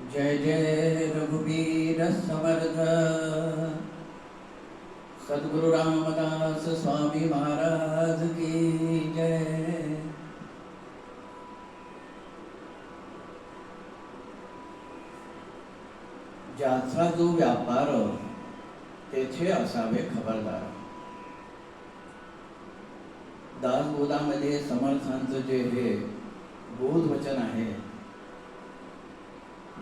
जय जय रघुवीर समर्थ सद्गुरु रामदास स्वामी महाराज की जय। ज्याचा जो व्यापार तेथे असावे खबरदार। दासबोधामध्ये समर्थांचं जे हे बोध वचन आहे,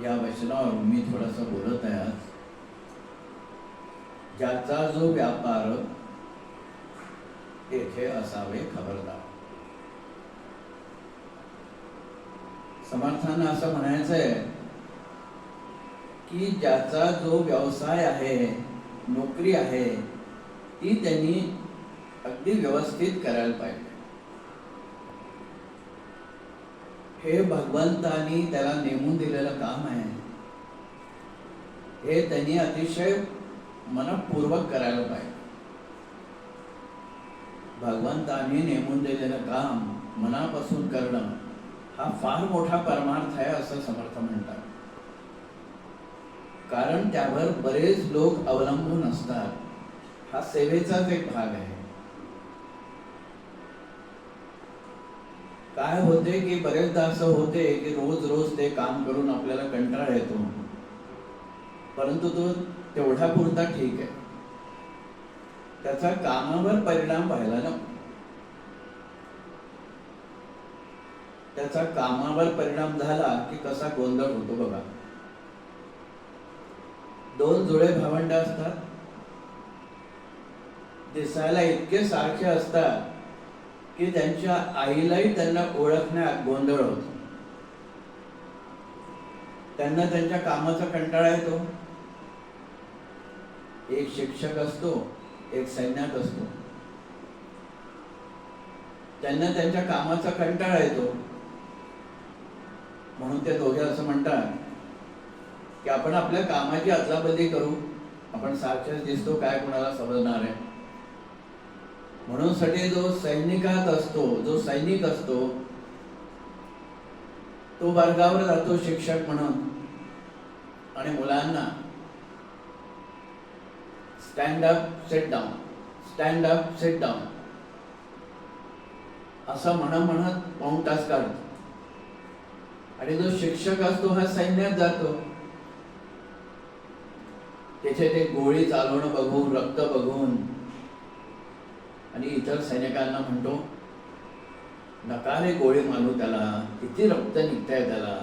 या वचनावर मी थोडंसं बोलत आहे आज। ज्याचा जो व्यापार तेथे असावे खबरदार। समर्थांना असं म्हणायचं आहे की ज्याचा जो व्यवसाय आहे, नोकरी आहे, ती त्यांनी अगदी व्यवस्थित करायला पाहिजे। हे भगवंतानी त्याला नेमून दिलेलं काम आहे, हे त्यांनी अतिशय मनपूर्वक करायला पाहिजे। भगवंतानी नेमून दिलेलं काम मनापासून करणं हा फार मोठा परमार्थ आहे असं समर्थ म्हणतात। कारण त्यावर बरेच लोक अवलंबून असतात। हा सेवेचाच एक भाग आहे। काय होते की बरेचदा असं होते की रोज रोज ते काम करून आपल्याला कंटाळा येतो, परंतु तो तेवढा पुरता ठीक आहे, त्याचा कामावर परिणाम व्हायला नको। त्याचा कामावर परिणाम झाला की कसा गोंधळ होतो बघा। दोन जुळे भावंड असतात, दिसायला इतके सारखे असतात की त्यांच्या आईलाही त्यांना ओळखण्यात गोंधळ होतो। त्यांना त्यांच्या कामाचा कंटाळा येतो। एक शिक्षक असतो, एक सैन्यात असतो। त्यांना त्यांच्या कामाचा कंटाळा येतो, म्हणून ते दोघे असं म्हणतात की आपण आपल्या कामाची अदलाबदली करू, आपण सारखेच दिसतो, काय कोणाला समजणार आहे। म्हणून साठी जो सैनिकात असतो, जो सैनिक असतो, तो वर्गावर जातो शिक्षक म्हणून आणि मुलांना stand up sit down, stand up sit down असं म्हणत पाऊण तास काढतो। आणि जो शिक्षक असतो हा सैन्यात जातो, त्याचे ते गोळी चालवणं बघून, रक्त बघून आणि इतर सैनिकांना म्हणतो, नका रे गोळी मारू त्याला, किती रक्त निघतंय त्याला।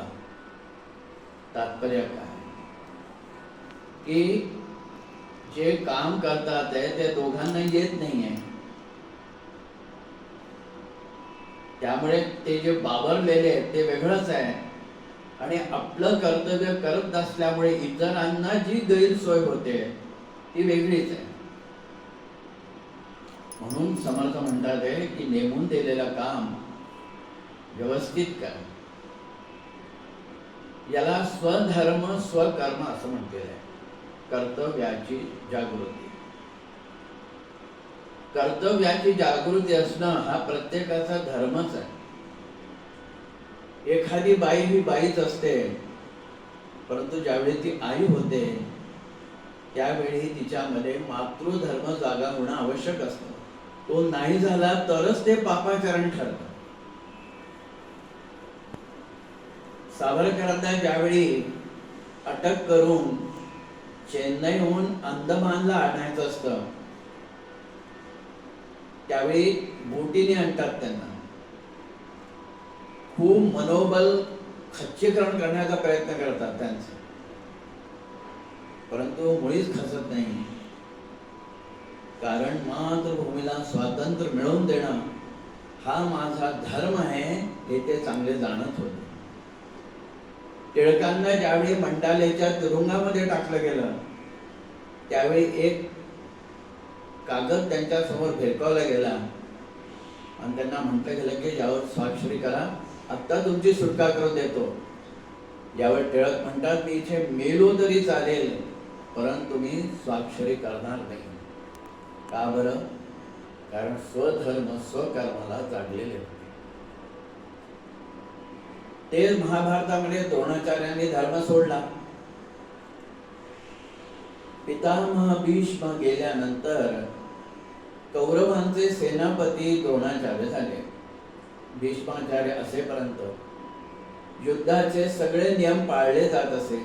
तात्पर्य काय की जे काम करतात ते दोघांना येत नाहीये, त्यामुळे ते जे बावरलेले आहेत ते वेगळंच आहे आणि आपलं कर्तव्य करत असल्यामुळे इतरांना जी गैरसोय होते ती वेगळीच आहे। म्हणून समर्थ म्हणतात आहे की नेमून दिलेलं काम व्यवस्थित कर। याला स्वधर्म स्वकर्म असं म्हटलेलं आहे। कर्तव्याची जागृती, कर्तव्याची जागृती असणं हा प्रत्येकाचा धर्मच आहे। एखादी बाई ही बाईच असते, परंतु ज्यावेळी ती आई होते त्यावेळी तिच्यामध्ये मातृधर्म जागा होणं आवश्यक असतं। तो नाही झाला तरच ते पापाचरण ठरतं। सावरकरांना ज्यावेळी अटक करून चेन्नईहून अंदमानला आणायचं असतं, त्यावेळी बोटीने आणतात त्यांना। खूप मनोबल खच्चीकरण करण्याचा प्रयत्न करतात त्यांचं, परंतु मुळीच खचत नाही। कारण मातृभूमीला स्वातंत्र्य मिळवून देणं हा माझा धर्म आहे हे ते चांगले जाणत होते। टिळकांना ज्यावेळी मंडालेच्या तुरुंगामध्ये टाकलं गेलं त्यावेळी एक कागद त्यांच्या समोर भिरकावला गेला आणि त्यांना म्हटलं गेलं की यावर स्वाक्षरी करा, आत्ता तुमची सुटका करून देतो। यावर टिळक म्हणतात, मी इथे मेलो तरी चालेल, परंतु मी स्वाक्षरी करणार नाही। का बरं? कारण स्वधर्म स्वकर्माला जागलेले होते। ते महाभारतामध्ये द्रोणाचार्यांनी धर्म सोडला. पितामह भीष्म गेल्यानंतर कौरवांचे सेनापती द्रोणाचार्य झाले. भीष्माचार्य असेपर्यंत युद्धाचे सगळे नियम पाळले जात असे,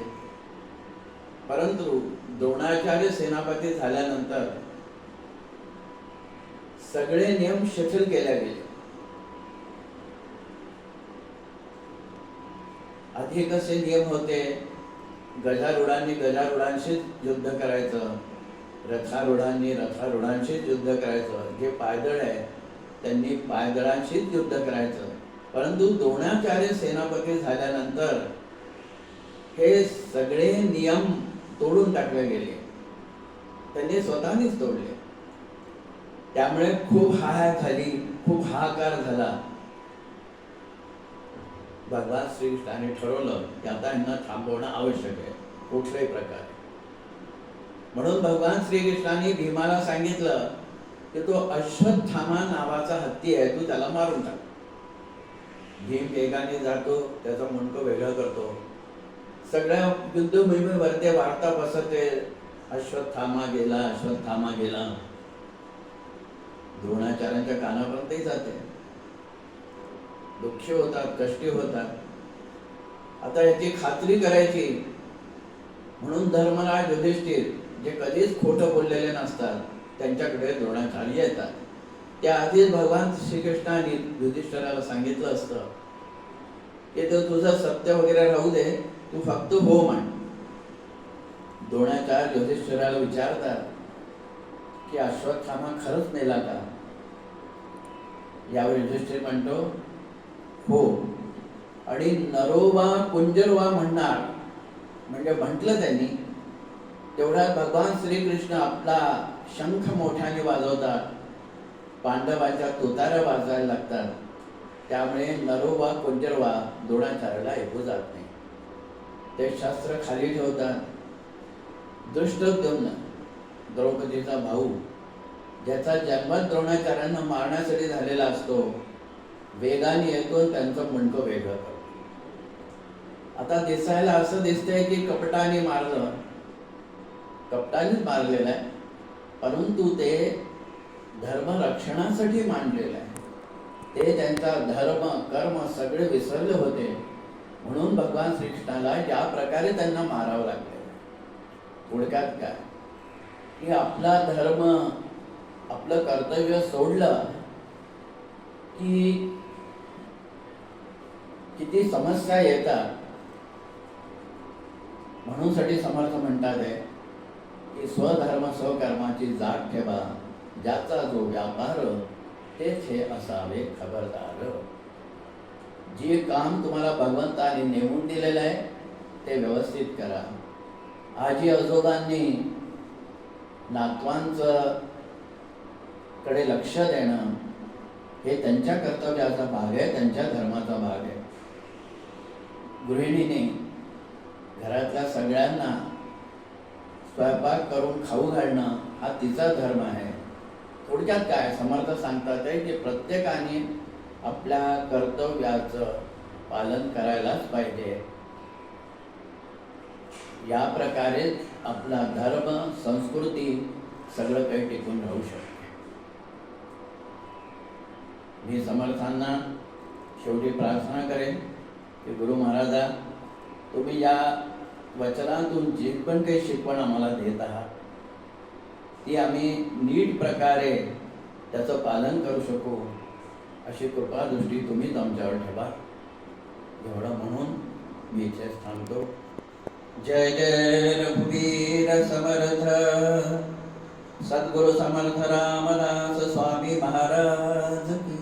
परंतु द्रोणाचार्य सेनापती झाल्यानंतर सगळे नियम शिथिल केले गेले. आधी कसे नियम होते, गजारूढांनी गजारूढांशीच युद्ध करायचं, रथारूढांनी रथारूढांशीच युद्ध करायचं, जे पायदळ आहे त्यांनी पायदळांशीच युद्ध करायचं. परंतु द्रोणाचार्य सेनापती झाल्यानंतर हे सगळे नियम तोडून टाकले गेले, त्यांनी स्वतःनीच तोडले. त्यामुळे खूप हाहाकार झाली, खूप हाहाकार झाला. भगवान श्रीकृष्णाने ठरवलं की आता यांना थांबवणं आवश्यक आहे कुठल्याही प्रकारे. म्हणून भगवान श्रीकृष्णाने भीमाला सांगितलं की तो अश्वत्थामा नावाचा हत्ती आहे, तू त्याला मारून टाक. भीम वेगाने जातो, त्याचं मुंडकं वेगळं करतो, सगळ्या युद्धभूमीवर ते वार्ता पसरते, अश्वत्थामा गेला, अश्वत्थामा गेला. द्रोणाचार्यांच्या कानापर्यंतही जाते. दुःखी होतात, कष्टी होतात. आता याची खात्री करायची म्हणून धर्मराज युधिष्ठिर, जे कधीच खोटं बोललेले नसतात, त्यांच्याकडे द्रोणाचार्य येतात. त्या आधीच भगवान श्रीकृष्णाने युधिष्ठिराला सांगितलं असतं की तो तुझं सत्य वगैरे राहू दे, तू फक्त हो म्हण. द्रोणाचार्य युधिष्ठिराला विचारतात की अश्वत्थामा खरंच मेला का? यावर युधिष्ठिर म्हणतो हो, आणि नरोवा कुंजरवा म्हणणार, म्हणजे म्हटलं त्यांनी. तेवढ्यात भगवान श्रीकृष्ण आपला शंख मोठ्याने वाजवतात, पांडवाच्या तुताऱ्या वाजायला लागतात. त्यामुळे नरोवा कुंजरवा द्रोणाचार्याला ऐकू जात नाही. ते शस्त्र खाली ठेवतात. धृष्टद्युम्न, द्रौपदीचा भाऊ, ज्याचा जन्म द्रोणाचार्यांना मारण्यासाठी झालेला असतो, वेगाने येतो, त्यांचं मुंडकं वेगळं करतो. आता दिसायला असं दिसतंय की कपटाने मारलं, कपटानेच मारलेलं आहे, परंतु ते धर्मरक्षणासाठी मांडलेलं आहे. ते त्यांचा धर्म कर्म सगळे विसरले होते, म्हणून भगवान श्रीकृष्णाला या प्रकारे त्यांना मारावं लागले. थोडक्यात काय की आपला धर्म, आपलं कर्तव्य सोडलं की किती समस्या येतात. म्हणून साठी समर्थ म्हणतात आहे की स्वधर्म स्वकर्माची जात ठेवा, ज्याचा जो व्यापार तेच हे असावे खबरदार. जे काम तुम्हाला भगवंताने नेमून दिलेलं आहे ते व्यवस्थित करा. आजी आजोबांनी नातवांचं कडे लक्ष देणं हे त्यांच्या कर्तव्याचा भाग आहे, त्यांच्या धर्माचा भाग आहे. गृहिणीने घरातल्या सगळ्यांना स्वयंपाक करून खाऊ घालणं हा तिचा धर्म आहे. थोडक्यात काय समर्थ सांगतात आहे की प्रत्येकाने आपल्या कर्तव्याचं पालन करायलाच पाहिजे. या प्रकारे आपला धर्म संस्कृती सगळं काही टिकून राहू शकते. मी समर्थांना शेवटी प्रार्थना करेन की गुरु महाराजा, तुम्ही या वचनातून जे पण काही शिकवण आम्हाला देत आहात ती आम्ही नीट प्रकारे त्याचं पालन करू शकू अशी कृपा दृष्टी तुम्हीच आमच्यावर ठेवा. एवढं म्हणून मी इथे थांबतो. जय जय रघुवीर समर्थ सद्गुरु समर्थ रामदास स्वामी महाराज की